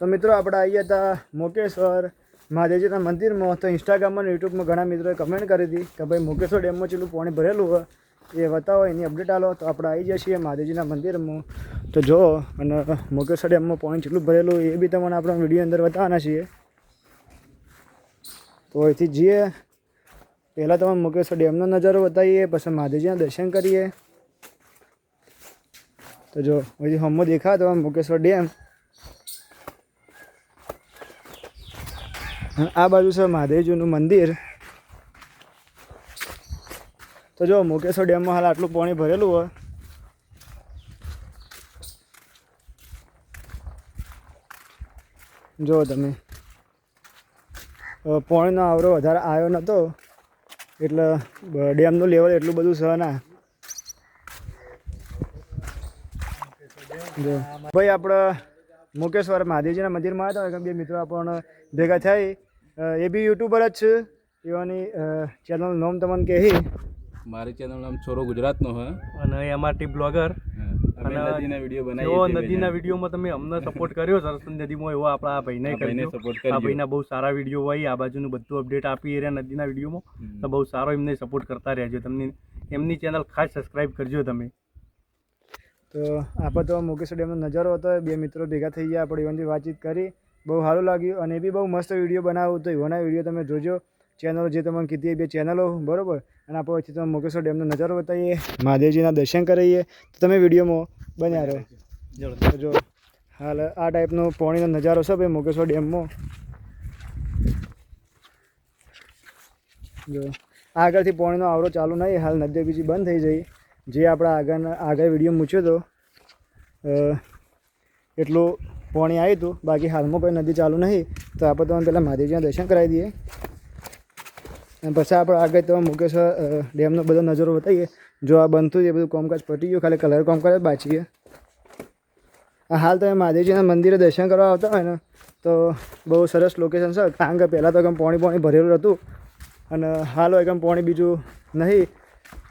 તો મિત્રો આપણે આવી ગયા હતા મોકેશ્વર મહાદેવજીના મંદિરમાં. તો ઇન્સ્ટાગ્રામમાં અને યુટ્યુબમાં ઘણા મિત્રોએ કમેન્ટ કરી હતી કે ભાઈ મોકેશ્વર ડેમમાં ચેટલું પાણી ભરેલું હોય એ બતાવો, એની અપડેટ આલો. તો આપણે આવી જઈએ છીએ મહાદેવજીના મંદિરમાં. તો જો અને મોકેશ્વર ડેમમાં પાણી કેટલું ભરેલું એ બી તમને આપણા વિડીયો અંદર બતાવવાના છીએ. તો અહીંથી જઈએ, પહેલાં તમે મોકેશ્વર ડેમનો નજારો બતાવીએ, પછી મહાદેવજીના દર્શન કરીએ. તો જો અહીંથી હમો દેખાય તમે મોકેશ્વર ડેમ. આ બાજુ છે મહાદેવજીનું મંદિર. તો જો મોકેશ્વર ડેમમાં હાલ આટલું પાણી ભરેલું હોય. જો તમે પાણીનો આવરો વધારે આવ્યો નહોતો એટલે ડેમનું લેવલ એટલું બધું છે ના. જો ભાઈ આપણે મોકેશ્વર મહાદેવજીના મંદિરમાં આવ્યા હતા, બે મિત્રો આપણને ભેગા થઈ. એ બી યુટ્યુબર જ છે. એવાની ચેનલનું નામ તમને કહી. મારી ચેનલ નામ છોરો ગુજરાતનો હે અને એમાંથી બ્લોગર અને નદીના વિડીયો એવો બનાવીએ. નદીના વિડીયોમાં તમે અમને સપોર્ટ કર્યો સરસ્વતી નદીમાં, એવો આપણા ભાઈને કર્યો. સપોર્ટ આ કરજો. ભાઈના બહુ સારા વિડીયો હોય. આ બાજુનું બધું અપડેટ આપી રહ્યા નદીના વિડીયોમાં. તો બહુ સારો એમને સપોર્ટ કરતા રહેજો. તમને એમની ચેનલ ખાસ સબસ્ક્રાઈબ કરજો તમે. તો આપણે તો મોકેશ્વર ડેમનો નજારો હતો. બે મિત્રો ભેગા થઈ ગયા, આપણે એવાની વાતચીત કરી, બહુ સારું લાગ્યું. અને એ બી બહુ મસ્ત વિડીયો બનાવ્યો. તો એવાના વિડીયો તમે જોજો. ચેનલો જે તમને કીધી એ બે ચેનલો બરાબર. અને આપણે વચ્ચે તમે મોકેશ્વર ડેમનો નજારો બતાવીએ, મહાદેવજીના દર્શન કરીએ. તો તમે વિડીયોમાં બન્યા રહો. તો જો હાલ આ ટાઈપનો પાણીનો નજારો છે ભાઈ મોકેશ્વર ડેમમાં. જો આગળથી પાણીનો આવરો ચાલુ નહીં, હાલ નદી બીજી બંધ થઈ જઈ. જે આપણા આગળ વિડીયો મૂક્યો હતો એટલું પાણી આવ્યું હતું. બાકી હાલમાં કોઈ નદી ચાલુ નહીં. તો આપણે તમને પહેલાં મહાદેવજીના દર્શન કરાવી દઈએ અને પછી આપણે આગળ તો મોકેશ્વર ડેમનો બધો નજારો બતાવીએ. જો આ બનતું એ બધું કામકાજ પતી ગયું, ખાલી કલર કામકાજ બાકી છે. હાલ તમે મહાદેવજીના મંદિરે દર્શન કરવા આવતા હોય ને તો બહુ સરસ લોકેશન છે. કારણ કે પહેલાં તો કેમ પાણી ભરેલું હતું અને હાલ હોય કેમ પાણી બીજું નહીં.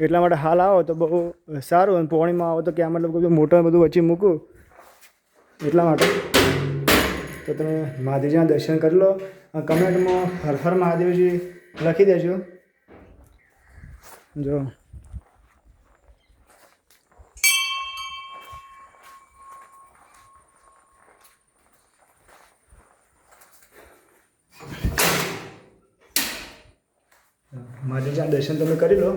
એટલા માટે હાલ આવો તો બહુ સારું. અને પાણીમાં આવો તો ક્યાં મતલબ બધું મોટર બધું વચ્ચે મૂકું એટલા માટે. તો તમે મહાદેવજીના દર્શન કરી લો. કમેન્ટમાં હર હર મહાદેવજી લખી દેજો. જો મહાદેવજીના દર્શન તમે કરી લો.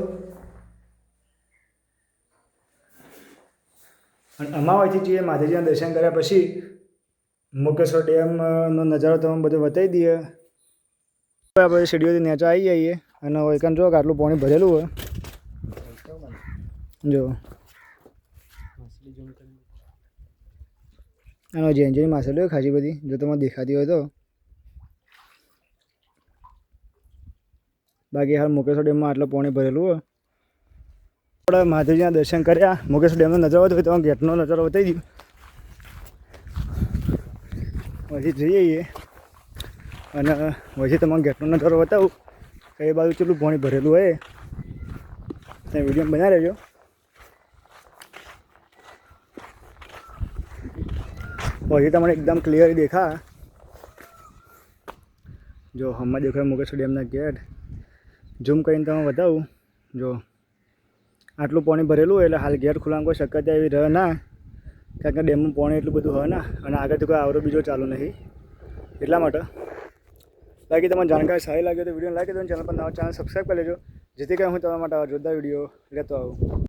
અને અમાવાથી જઈએ મહાદેવજીના દર્શન કર્યા પછી મોકેશ્વર ડેમનો નજારો તમે બધો બતાવી દઈએ. આપણે સીડીઓથી નેચા આવી જઈએ અને એકન જો આટલું પાણી ભરેલું હોય. જો અને જેની માછલીઓ ખાસી બધી જો તમને દેખાતી હોય તો. બાકી હાલ મોકેશ્વર ડેમમાં આટલું પાણી ભરેલું હોય. આપણે મહાદેવજીના દર્શન કર્યા, મોકેશ્વર ડેમનો નજારો હતો તો ગેટનો નજારો બતાવી દઉં. પછી જઈએ અને પછી તમારે ગેટનો નજારો બતાવું કે એ બાજુ કેટલું પાણી ભરેલું હોય. ત્યાં વિડીયો બનાવી રહેજો. પછી તમને એકદમ ક્લિયર દેખા. જો હમણાં દેખાય મોકેશ્વર ડેમના ગેટ. ઝૂમ કરીને તમે બતાવું. જો આટલું પાણી ભરેલું હોય એટલે હાલ ગેટ ખુલવાની કોઈ શક્યતા એવી રહે ના. કારણ કે ડેમમાં પાણી એટલું બધું હોય ના અને આગળથી કોઈ આવરો બીજો ચાલુ નહીં એટલા માટે. બાકી તમને જાણકારી સારી લાગે તો વિડીયો લાગી દો. ચેનલ પર નવા ચેનલ સબસ્ક્રાઈબ કરી લેજો, જેથી કરીને હું તમારા માટે જોરદાર વિડીયો લેતો આવું.